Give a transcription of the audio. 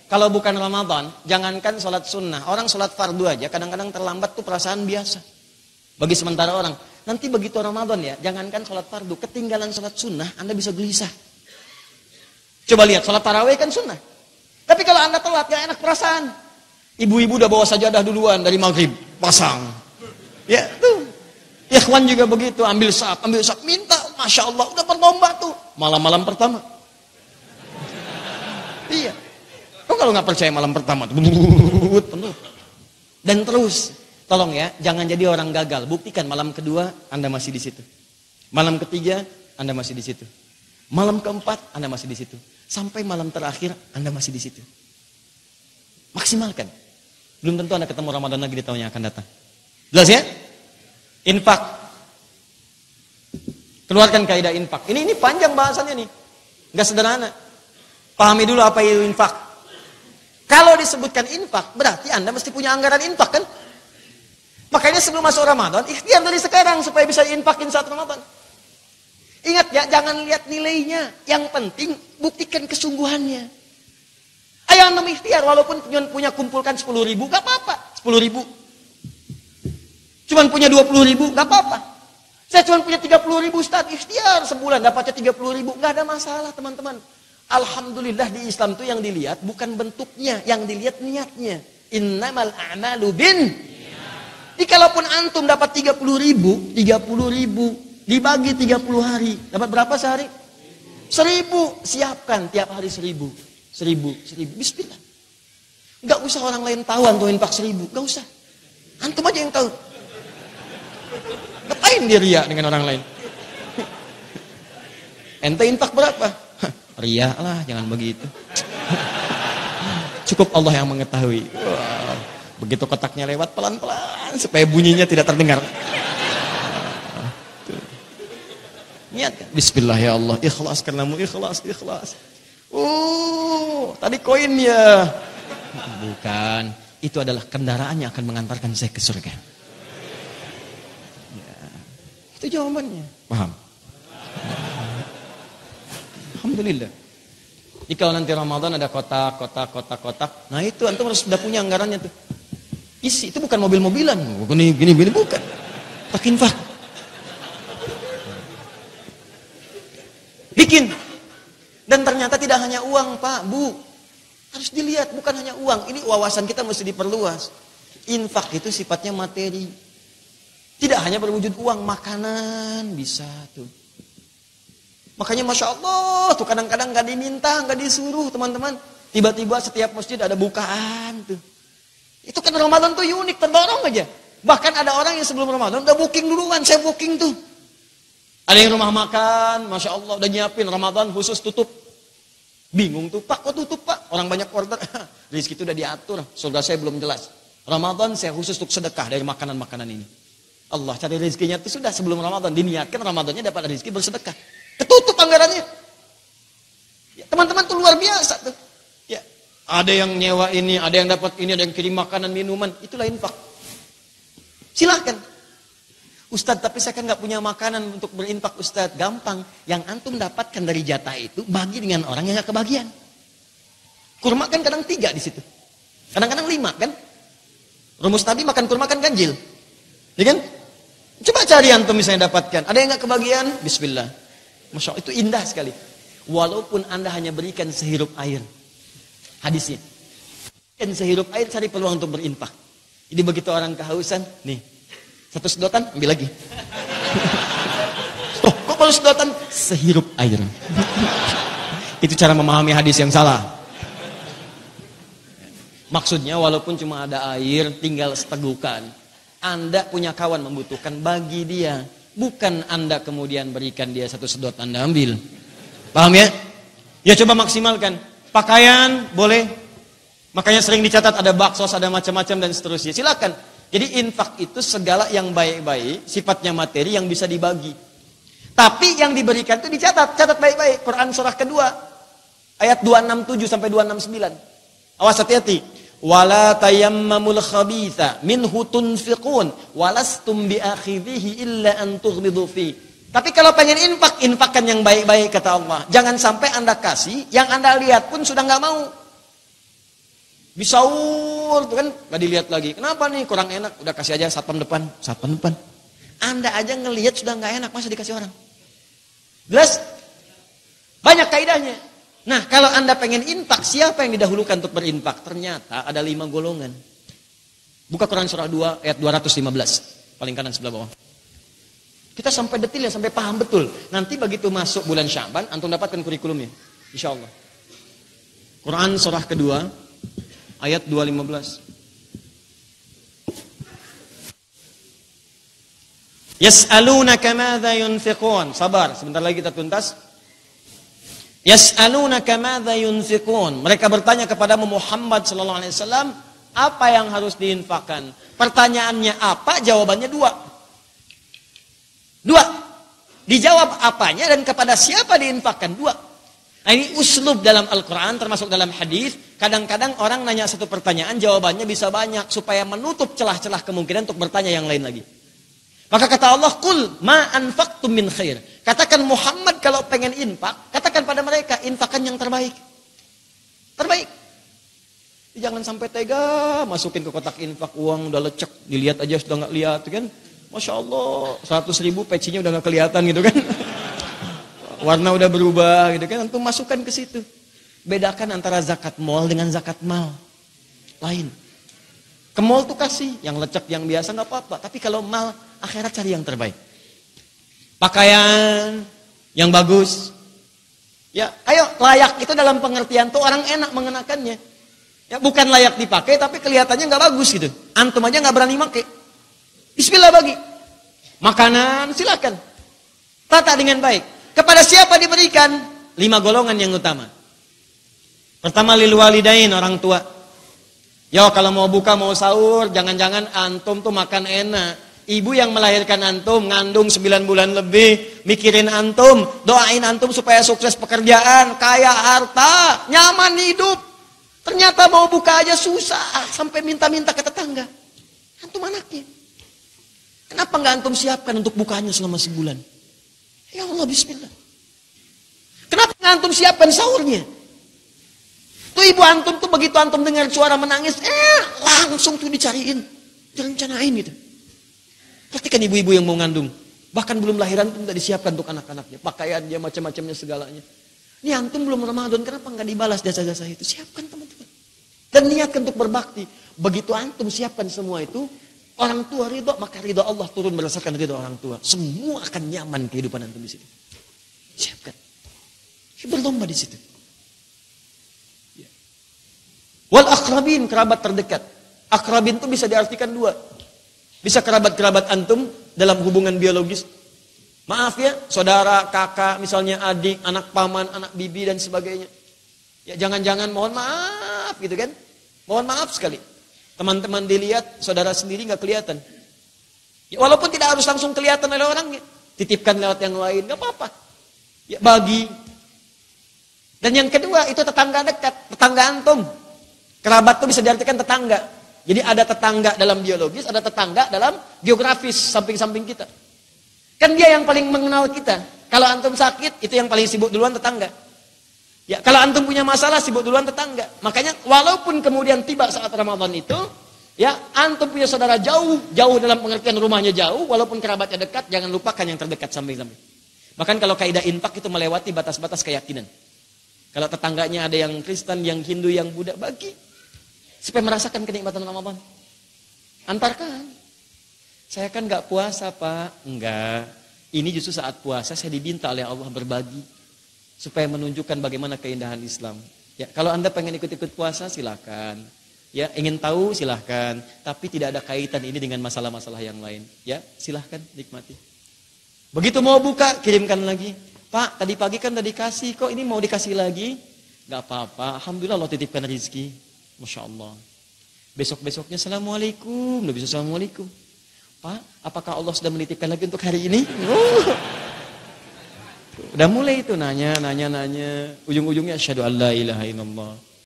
Kalau bukan Ramadan, jangankan sholat sunnah, orang sholat fardu aja kadang-kadang terlambat tuh perasaan biasa. Bagi sementara orang, nanti begitu Ramadan ya, jangankan sholat fardu, ketinggalan sholat sunnah, Anda bisa gelisah. Coba lihat, sholat tarawih kan sunnah. Tapi kalau Anda telat, gak enak perasaan. Ibu-ibu udah bawa sajadah duluan dari maghrib, pasang. Ya tuh, ikhwan juga begitu, ambil saf, minta, Masya Allah, udah berlomba tuh. Malam-malam pertama. Iya. Kok kalau nggak percaya malam pertama tuh, penuh. Dan terus, tolong ya, jangan jadi orang gagal. Buktikan malam kedua Anda masih di situ. Malam ketiga Anda masih di situ. Malam keempat Anda masih di situ. Sampai malam terakhir Anda masih di situ. Maksimalkan. Belum tentu Anda ketemu Ramadan lagi di tahun yang akan datang. Jelas ya? Infak. Keluarkan kaidah infak. Ini panjang bahasannya nih. Nggak sederhana. Pahami dulu apa itu infak. Kalau disebutkan infak, berarti Anda mesti punya anggaran infak kan? Makanya sebelum masuk Ramadan, ikhtiar dari sekarang supaya bisa diinfakin saat Ramadan. Ingat ya, jangan lihat nilainya. Yang penting, buktikan kesungguhannya. Ayo Anda ikhtiar, walaupun punya kumpulkan 10 ribu, gak apa-apa. 10 ribu. Cuman punya 20 ribu, gak apa-apa. Saya cuma punya 30 ribu, Ustaz. Ikhtiar sebulan, dapatnya 30 ribu. Gak ada masalah, teman-teman. Alhamdulillah di Islam itu yang dilihat bukan bentuknya, yang dilihat niatnya. Innamal a'malu bin. Jadi kalaupun antum dapat 30 ribu dibagi 30 hari, dapat berapa sehari? 1000. Siapkan tiap hari 1000. Bismillah. Gak usah orang lain tahu antum infak 1000, gak usah. Antum aja yang tahu. Ngapain dia ria dengan orang lain? Ente infak berapa? Ria lah, jangan begitu. Cukup Allah yang mengetahui. Wow. Begitu kotaknya lewat pelan-pelan supaya bunyinya tidak terdengar. Niat kan? Bismillah ya Allah, ikhlas karenamu, ikhlas. Tadi koin ya. Bukan, itu adalah kendaraan yang akan mengantarkan saya ke surga. Ya. Itu jawabannya. Paham? Alhamdulillah. Jika nanti Ramadan ada kotak. Nah itu antum harus sudah punya anggarannya tuh. Isi, itu bukan mobil-mobilan. Gini, bukan. Tak infak. Bikin. Dan ternyata tidak hanya uang, Pak, Bu. Harus dilihat, bukan hanya uang. Ini wawasan kita mesti diperluas. Infak itu sifatnya materi. Tidak hanya berwujud uang, makanan bisa tuh. Makanya Masya Allah tuh kadang-kadang gak diminta, gak disuruh teman-teman. Tiba-tiba setiap masjid ada bukaan tuh. Itu kan Ramadan tuh unik, terdorong aja. Bahkan ada orang yang sebelum Ramadan udah booking duluan, saya booking tuh. Ada yang rumah makan, Masya Allah udah nyiapin Ramadan khusus tutup. Bingung tuh, Pak kok tutup Pak? Orang banyak order. Rizki itu udah diatur, surga saya belum jelas. Ramadan saya khusus untuk sedekah dari makanan-makanan ini. Allah cari rezekinya itu sudah sebelum Ramadan. Diniatkan Ramadannya dapat rezeki bersedekah. Ketutup anggarannya. Ya, teman-teman tuh luar biasa tuh. Ya, ada yang nyewa ini, ada yang dapat ini, ada yang kirim makanan, minuman. Itulah infak. Silahkan. Ustadz, tapi saya kan nggak punya makanan untuk berinfak, Ustadz. Gampang. Yang antum dapatkan dari jatah itu, bagi dengan orang yang nggak kebagian. Kurma kan kadang 3 di situ. Kadang-kadang 5 kan. Rumus Nabi makan kurma kan ganjil. Ya kan? Coba cari antum misalnya dapatkan. Ada yang nggak kebagian? Bismillah. Masya Allah, itu indah sekali. Walaupun Anda hanya berikan sehirup air. Hadisnya. Dan sehirup air cari peluang untuk berinfak. Jadi begitu orang kehausan, nih. 1 sedotan, ambil lagi. Oh, kok baru sedotan? Sehirup air. Itu cara memahami hadis yang salah. Maksudnya walaupun cuma ada air, tinggal setegukan. Anda punya kawan membutuhkan, bagi dia. Bukan Anda kemudian berikan dia 1 sedot, Anda ambil. Paham ya? Ya coba maksimalkan. Pakaian boleh. Makanya sering dicatat ada baksos, ada macam-macam dan seterusnya. Silakan. Jadi infak itu segala yang baik-baik, sifatnya materi yang bisa dibagi. Tapi yang diberikan itu dicatat. Catat baik-baik. Quran surah kedua. Ayat 267 sampai 269. Awas hati-hati. Wala tayammamul khabitha minhu tunfiqun walastum biakhidhihi illa an tughmidu fi. Tapi kalau pengen infak, infakkan yang baik-baik kata Allah. Jangan sampai Anda kasih, yang Anda lihat pun sudah nggak mau. Bisaur tuh kan, gak dilihat lagi. Kenapa nih kurang enak? Udah kasih aja satpam depan. Anda aja ngelihat sudah nggak enak, masa dikasih orang? Jelas? Banyak kaidahnya. Nah, kalau Anda pengen infak, siapa yang didahulukan untuk berinfak? Ternyata ada 5 golongan. Buka Quran surah 2 ayat 215. Paling kanan sebelah bawah. Kita sampai detail ya, sampai paham betul. Nanti begitu masuk bulan Syaban, antum dapatkan kurikulumnya. Insya Allah. Quran surah kedua ayat 215. Yas'alunaka madza yunfiqun. Sabar, sebentar lagi kita tuntas. Yas'alunaka madza yunfiqun. Mereka bertanya kepada Muhammad sallallahu alaihi wasallam, apa yang harus diinfakkan? Pertanyaannya apa? Jawabannya dua. Dijawab apanya dan kepada siapa diinfakkan? Dua. Nah, ini uslub dalam Al-Quran, termasuk dalam hadis. Kadang-kadang orang nanya satu pertanyaan, jawabannya bisa banyak supaya menutup celah-celah kemungkinan untuk bertanya yang lain lagi. Maka kata Allah, "Qul ma anfaqtum min khair." Katakan Muhammad kalau pengen infak, katakan pada mereka, infakkan yang terbaik. Terbaik. Jangan sampai tega masukin ke kotak infak uang udah lecek, dilihat aja sudah nggak lihat kan. Masya Allah, 100.000 pecinya udah nggak kelihatan gitu kan. Warna udah berubah gitu kan. Antum masukkan ke situ. Bedakan antara zakat mal dengan zakat mal. Lain. Ke mall tuh kasih yang lecek, yang biasa nggak apa-apa. Tapi kalau mal, akhirat cari yang terbaik. Pakaian yang bagus. Ya, ayo layak itu dalam pengertian tuh orang enak mengenakannya. Ya, bukan layak dipakai tapi kelihatannya nggak bagus gitu. Antum aja nggak berani pakai. Bismillah bagi. Makanan silakan. Tata dengan baik. Kepada siapa diberikan? 5 golongan yang utama. Pertama lil walidain, orang tua. Yo, kalau mau buka, mau sahur, jangan-jangan antum tuh makan enak. Ibu yang melahirkan antum, ngandung 9 bulan lebih, mikirin antum, doain antum supaya sukses pekerjaan, kaya harta, nyaman hidup. Ternyata mau buka aja susah, sampai minta-minta ke tetangga. Antum anaknya. Kenapa nggak antum siapkan untuk bukanya selama sebulan? Ya Allah, bismillah. Kenapa nggak antum siapkan sahurnya? Tuh ibu antum tuh begitu antum dengar suara menangis, langsung tuh dicariin, direncanain gitu. Perhatikan ibu-ibu yang mau ngandung, bahkan belum lahiran tuh udah disiapkan untuk anak-anaknya, pakaiannya, macam-macamnya segalanya. Ini antum belum Ramadan, kenapa nggak dibalas jasa-jasa itu? Siapkan teman-teman. Dan niatkan untuk berbakti. Begitu antum siapkan semua itu, orang tua ridho, maka ridho Allah turun berdasarkan ridho orang tua. Semua akan nyaman kehidupan antum di situ. Siapkan. Berlomba di situ. Wal akrabin, kerabat terdekat. Akrabin itu bisa diartikan 2. Bisa kerabat-kerabat antum dalam hubungan biologis. Maaf ya, saudara, kakak, misalnya adik, anak paman, anak bibi dan sebagainya. Ya jangan-jangan mohon maaf gitu kan. Mohon maaf sekali. Teman-teman dilihat, saudara sendiri nggak kelihatan. Ya, walaupun tidak harus langsung kelihatan oleh orangnya. Titipkan lewat yang lain, nggak apa-apa. Ya bagi. Dan yang kedua itu tetangga dekat, tetangga antum. Kerabat itu bisa diartikan tetangga. Jadi ada tetangga dalam biologis, ada tetangga dalam geografis, samping-samping kita. Kan dia yang paling mengenal kita. Kalau antum sakit, itu yang paling sibuk duluan tetangga. Ya, kalau antum punya masalah, sibuk duluan tetangga. Makanya walaupun kemudian tiba saat Ramadan itu, ya antum punya saudara jauh dalam pengertian rumahnya jauh, walaupun kerabatnya dekat, jangan lupakan yang terdekat samping-samping. Bahkan kalau kaidah infak itu melewati batas-batas keyakinan. Kalau tetangganya ada yang Kristen, yang Hindu, yang Buddha, bagi. Supaya merasakan kenikmatan Ramadan. Antarkan. Saya kan gak puasa, Pak. Enggak. Ini justru saat puasa saya diminta oleh Allah berbagi. Supaya menunjukkan bagaimana keindahan Islam. Ya, kalau Anda pengen ikut-ikut puasa, silakan. Ya, ingin tahu, silakan. Tapi tidak ada kaitan ini dengan masalah-masalah yang lain. Ya, silakan nikmati. Begitu mau buka, kirimkan lagi. Pak, tadi pagi kan udah dikasih, kok ini mau dikasih lagi? Gak apa-apa, alhamdulillah Allah titipkan rezeki. Masya Allah. Besok-besoknya Assalamualaikum. Udah bisa Assalamualaikum. Pak, apakah Allah sudah menitipkan lagi untuk hari ini? Udah mulai itu nanya. Ujung-ujungnya asyhadu an la ilaha illallah.